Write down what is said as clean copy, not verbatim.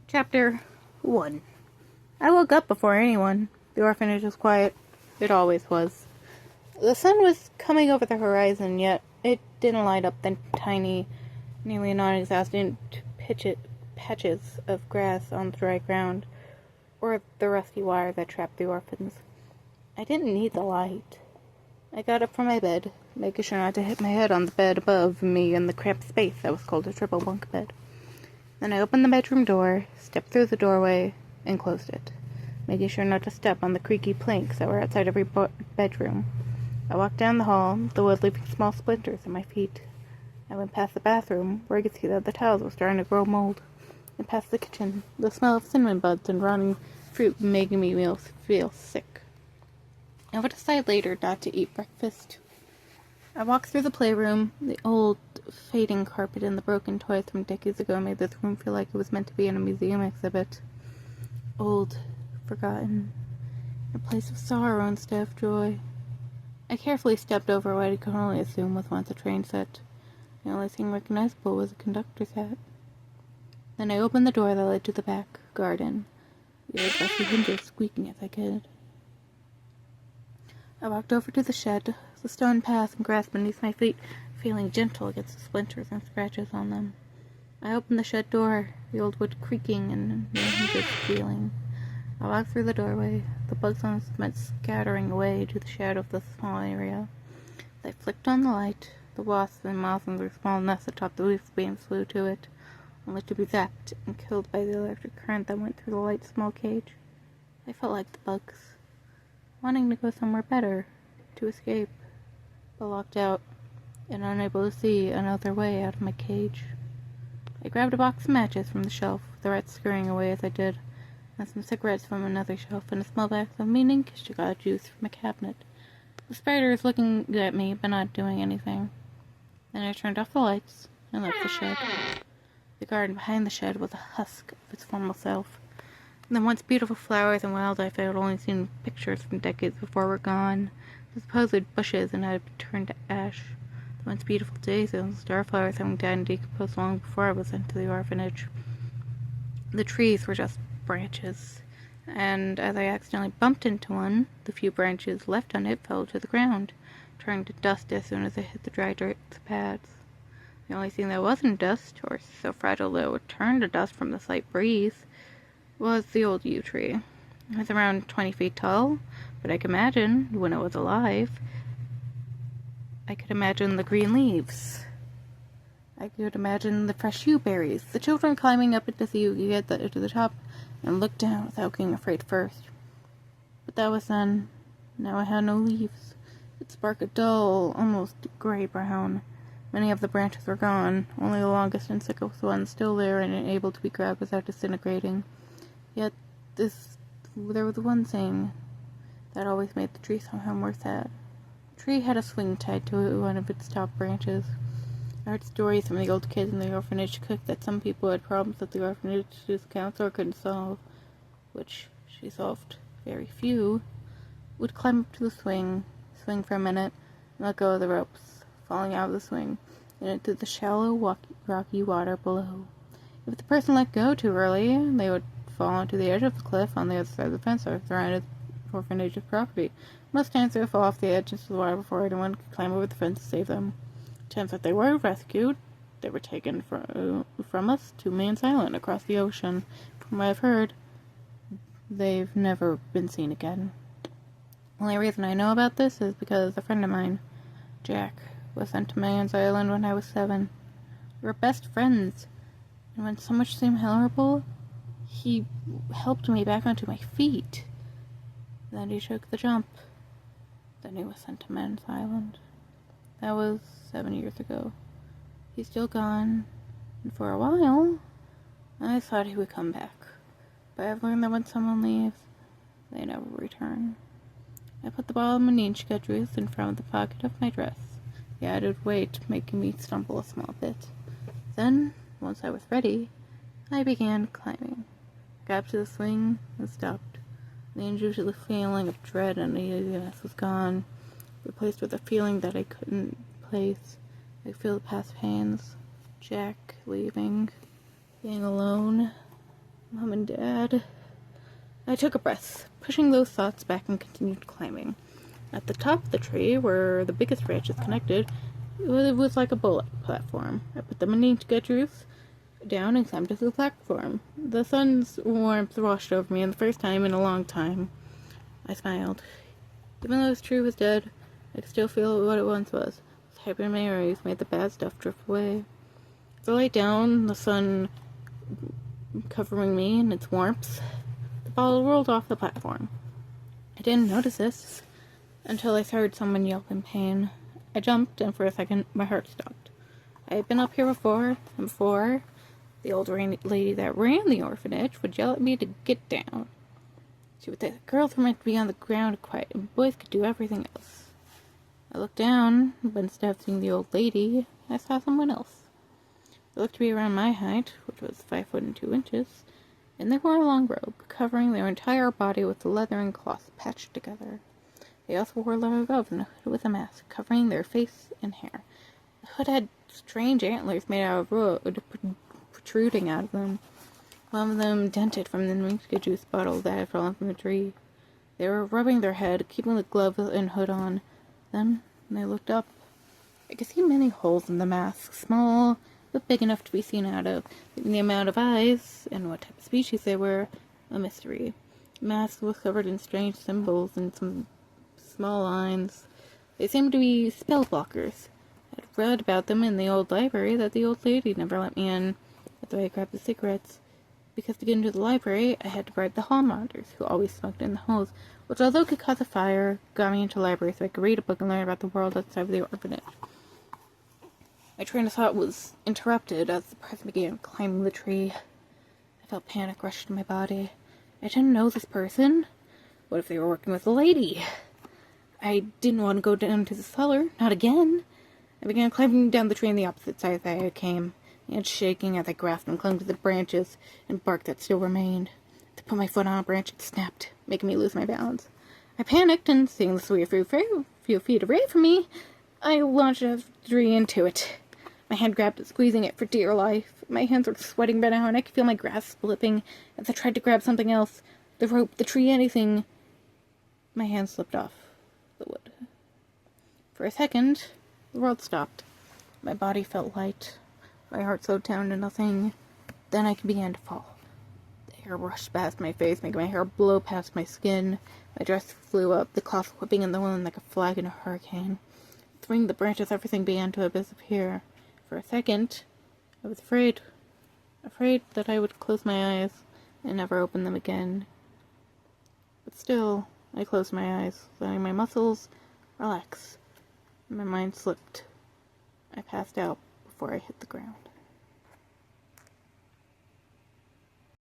Chapter 1. I woke up before anyone. The orphanage was quiet. It always was. The sun was coming over the horizon, yet it didn't light up the tiny, nearly non-existent patches of grass on the dry ground, or the rusty wire that trapped the orphans. I didn't need the light. I got up from my bed, making sure not to hit my head on the bed above me in the cramped space that was called a triple bunk bed. Then I opened the bedroom door, stepped through the doorway, and closed it, making sure not to step on the creaky planks that were outside every bedroom. I walked down the hall, the wood leaving small splinters at my feet. I went past the bathroom, where I could see that the tiles were starting to grow mold, and past the kitchen, the smell of cinnamon buds and rotting fruit making me feel sick. I would decide later not to eat breakfast. I walked through the playroom. The old, fading carpet and the broken toys from decades ago made this room feel like it was meant to be in a museum exhibit. Old, forgotten, a place of sorrow instead of joy. I carefully stepped over what I could only assume was once a train set. The only thing recognizable was a conductor's hat. Then I opened the door that led to the back garden, the old rusty hinges squeaking as I could. I walked over to the shed, the stone path and grass beneath my feet feeling gentle against the splinters and scratches on them. I opened the shed door, the old wood creaking and the hinges squealing. I walked through the doorway, the bugs on the cement scattering away to the shadow of the small area. As I flicked on the light, the wasps and moths in their small nests atop the roof beams flew to it, only to be zapped and killed by the electric current that went through the light small cage. I felt like the bugs, wanting to go somewhere better, to escape, but locked out and unable to see another way out of my cage. I grabbed a box of matches from the shelf, the rats scurrying away as I did, and some cigarettes from another shelf, and a small bag of meaning Kishkaga juice from a cabinet. The spider was looking at me, but not doing anything. Then I turned off the lights and left the shed. The garden behind the shed was a husk of its former self. The once beautiful flowers and wildlife I had only seen in pictures from decades before were gone. The supposed bushes and had turned to ash. The once beautiful daisies and starflowers having died and decomposed long before I was sent to the orphanage. The trees were just branches, and as I accidentally bumped into one, the few branches left on it fell to the ground, turning to dust as soon as it hit the dry dirt pads. The only thing that wasn't dust, or so fragile that it would turn to dust from the slight breeze, was the old yew tree. It was around 20 feet tall, but I could imagine, when it was alive, I could imagine the green leaves. I could imagine the fresh yew berries, the children climbing up into the yew to get to the top and look down without being afraid first. But that was then. Now it had no leaves. Its bark a dull, almost gray-brown. Many of the branches were gone, only the longest and sickest ones still there and able to be grabbed without disintegrating. Yet there was one thing that always made the tree somehow more sad. The tree had a swing tied to one of its top branches. I heard stories from the old kids in the orphanage cook that some people had problems that the orphanage's counselor couldn't solve, which she solved very few, would climb up to the swing for a minute, and let go of the ropes, falling out of the swing, and into the shallow, rocky water below. If the person let go too early, they would fall onto the edge of the cliff on the other side of the fence or surrounded the orphanage's property. Most times they would fall off the edge into the water before anyone could climb over the fence to save them. Times that they were rescued, they were taken from us to Man's Island across the ocean. From what I've heard, they've never been seen again. The only reason I know about this is because a friend of mine, Jack, was sent to Man's Island when I was 7. We were best friends, and when so much seemed horrible, he helped me back onto my feet. Then he took the jump. Then he was sent to Man's Island. That was 7 years ago. He's still gone, and for a while, I thought he would come back. But I've learned that when someone leaves, they never return. I put the bottle of Maninchka juice in front of the pocket of my dress, the added weight making me stumble a small bit. Then, once I was ready, I began climbing. I got up to the swing and stopped. The unusual feeling of dread and uneasiness was gone, replaced with a feeling that I couldn't place. I could feel the past pains, Jack leaving, being alone, Mom and Dad. I took a breath, pushing those thoughts back and continued climbing. At the top of the tree, where the biggest branches connected, it was like a bullet platform. I put the mini sketchers down and climbed to the platform. The sun's warmth washed over me, and the first time in a long time, I smiled. Even though this tree was dead, I could still feel what it once was. Hyper memories made the bad stuff drift away. As I lay down, the sun covering me in its warmth, the ball rolled off the platform. I didn't notice this until I heard someone yell in pain. I jumped, and for a second, my heart stopped. I had been up here before, and before, the old lady that ran the orphanage would yell at me to get down. She would say that girls were meant to be on the ground quiet, and boys could do everything else. I looked down, but instead of seeing the old lady, I saw someone else. They looked to be around my height, which was 5 foot and 2 inches, and they wore a long robe, covering their entire body with leather and cloth patched together. They also wore a leather glove and a hood with a mask, covering their face and hair. The hood had strange antlers made out of wood protruding out of them, one of them dented from the Rinska juice bottle that had fallen from the tree. They were rubbing their head, keeping the glove and hood on. Then they looked up. I could see many holes in the mask, small but big enough to be seen out of. The amount of eyes and what type of species they were, a mystery. The mask was covered in strange symbols and some small lines. They seemed to be spell blockers. I had read about them in the old library that the old lady never let me in. That's why I grabbed the cigarettes. Because to get into the library, I had to bribe the hall monitors, who always smoked in the halls, which, although could cause a fire, got me into the library so I could read a book and learn about the world outside of the orphanage. My train of thought was interrupted as the person began climbing the tree. I felt panic rush to my body. I didn't know this person. What if they were working with the lady? I didn't want to go down to the cellar. Not again. I began climbing down the tree on the opposite side that I came, and shaking as I grasped and clung to the branches and bark that still remained. To put my foot on a branch, it snapped, making me lose my balance. I panicked, and seeing the tree a few feet away from me, I launched a tree into it. My hand grabbed it, squeezing it for dear life. My hands were sweating by now, and I could feel my grasp slipping as I tried to grab something else. The rope, the tree, anything. My hand slipped off the wood. For a second, the world stopped. My body felt light. My heart slowed down to nothing. Then I began to fall. The air rushed past my face, making my hair blow past my skin. My dress flew up, the cloth whipping in the wind like a flag in a hurricane. Through the branches, everything began to disappear. For a second, I was afraid that I would close my eyes and never open them again. But still, I closed my eyes, letting my muscles relax. My mind slipped. I passed out before I hit the ground.